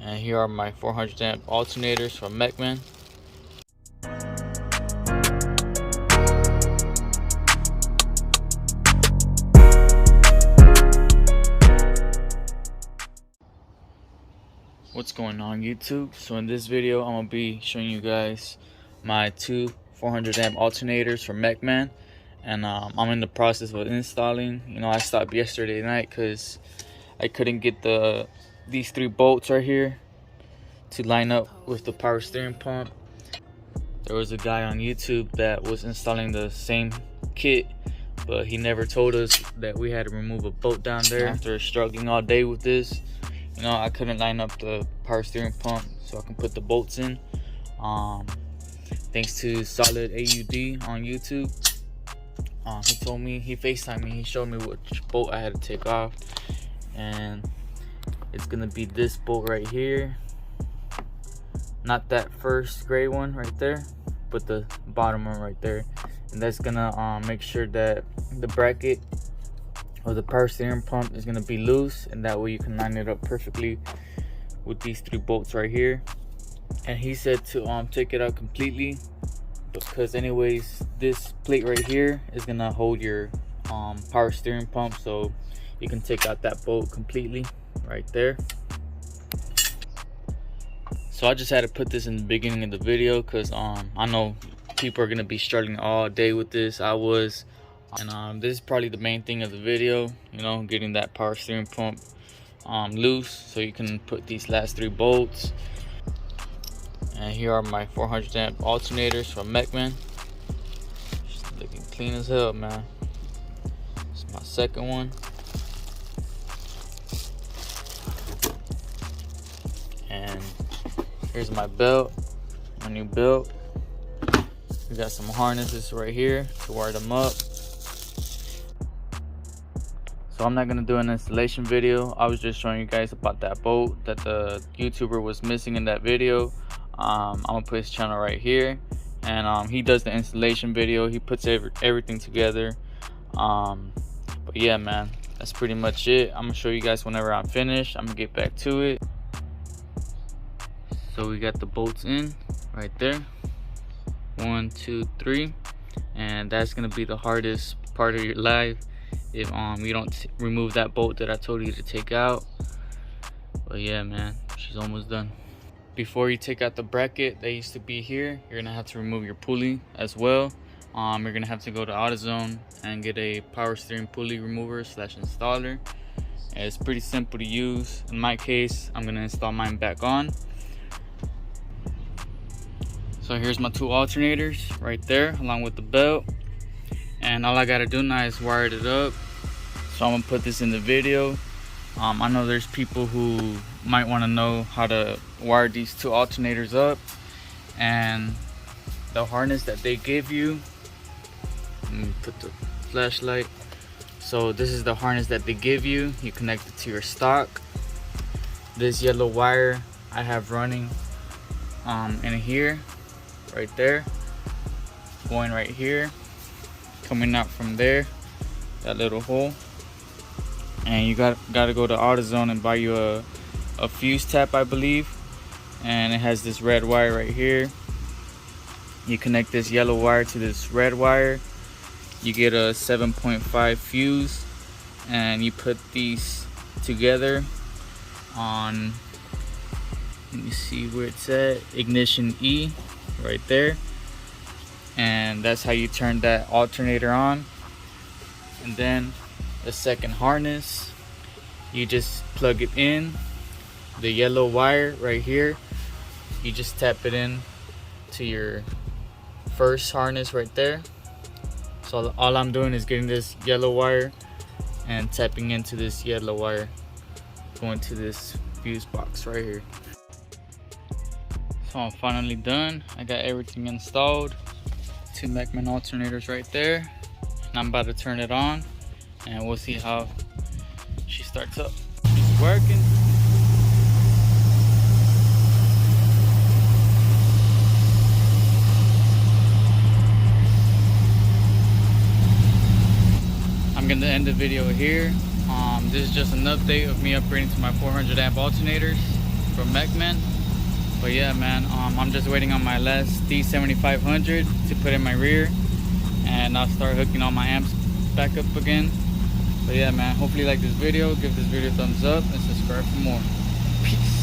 And here are my 400 amp alternators from Mechman. What's going on YouTube? So in this video I'm gonna be showing you guys my two 400 amp alternators from Mechman, and I'm in the process of installing. I stopped yesterday night because I couldn't get these three bolts right here to line up with the power steering pump. There was a guy on YouTube that was installing the same kit, but he never told us that we had to remove a bolt down there. After struggling all day with this, I couldn't line up the power steering pump so I can put the bolts in. Thanks to Solid AUD on YouTube, he told me, he FaceTimed me, he showed me which bolt I had to take off, and it's gonna be this bolt right here, not that first gray one right there, but the bottom one right there, and that's gonna make sure that the bracket or the power steering pump is gonna be loose, and that way you can line it up perfectly with these three bolts right here. And he said to take it out completely, because anyways this plate right here is gonna hold your power steering pump, so you can take out that bolt completely right there. So I just had to put this in the beginning of the video because I know people are gonna be struggling all day with this. I was. And this is probably the main thing of the video, getting that power steering pump loose so you can put these last three bolts. And here are my 400 amp alternators from Mechman. Just looking clean as hell, man. It's my second one. And here's my belt, my new belt. We got some harnesses right here to wire them up. So I'm not gonna do an installation video. I was just showing you guys about that bolt that the YouTuber was missing in that video. I'm gonna put his channel right here, and he does the installation video. He puts everything together. But yeah, man, that's pretty much it. I'm gonna show you guys whenever I'm finished. I'm gonna get back to it. So we got the bolts in right there, 1, 2, 3, and that's gonna be the hardest part of your life if you don't remove that bolt that I told you to take out. But yeah, man, she's almost done. Before you take out the bracket that used to be here, you're gonna have to remove your pulley as well. You're gonna have to go to AutoZone and get a power steering pulley remover / installer. And it's pretty simple to use. In my case, I'm gonna install mine back on. So here's my two alternators right there along with the belt, and all I gotta do now is wire it up. So I'm gonna put this in the video. I know there's people who might want to know how to wire these two alternators up, and the harness that they give you, let me put the flashlight. So this is the harness that they give you. You connect it to your stock. This yellow wire I have running in here, right there, going right here, coming out from there, that little hole. And you got to go to AutoZone and buy you a fuse tap, I believe, and it has this red wire right here. You connect this yellow wire to this red wire, you get a 7.5 fuse, and you put these together on, let me see where it's at, ignition E right there, and that's how you turn that alternator on. And then the second harness, you just plug it in, the yellow wire right here, you just tap it in to your first harness right there. So all I'm doing is getting this yellow wire and tapping into this yellow wire, going to this fuse box right here. So I'm finally done. I got everything installed. Two Mechman alternators right there, and I'm about to turn it on, and we'll see how she starts up. She's working. I'm gonna end the video here. This is just an update of me upgrading to my 400 amp alternators. from Mechman. But yeah, man, I'm just waiting on my last D7500 to put in my rear, and I'll start hooking all my amps back up again. But yeah, man, hopefully you like this video. Give this video a thumbs up and subscribe for more. Peace.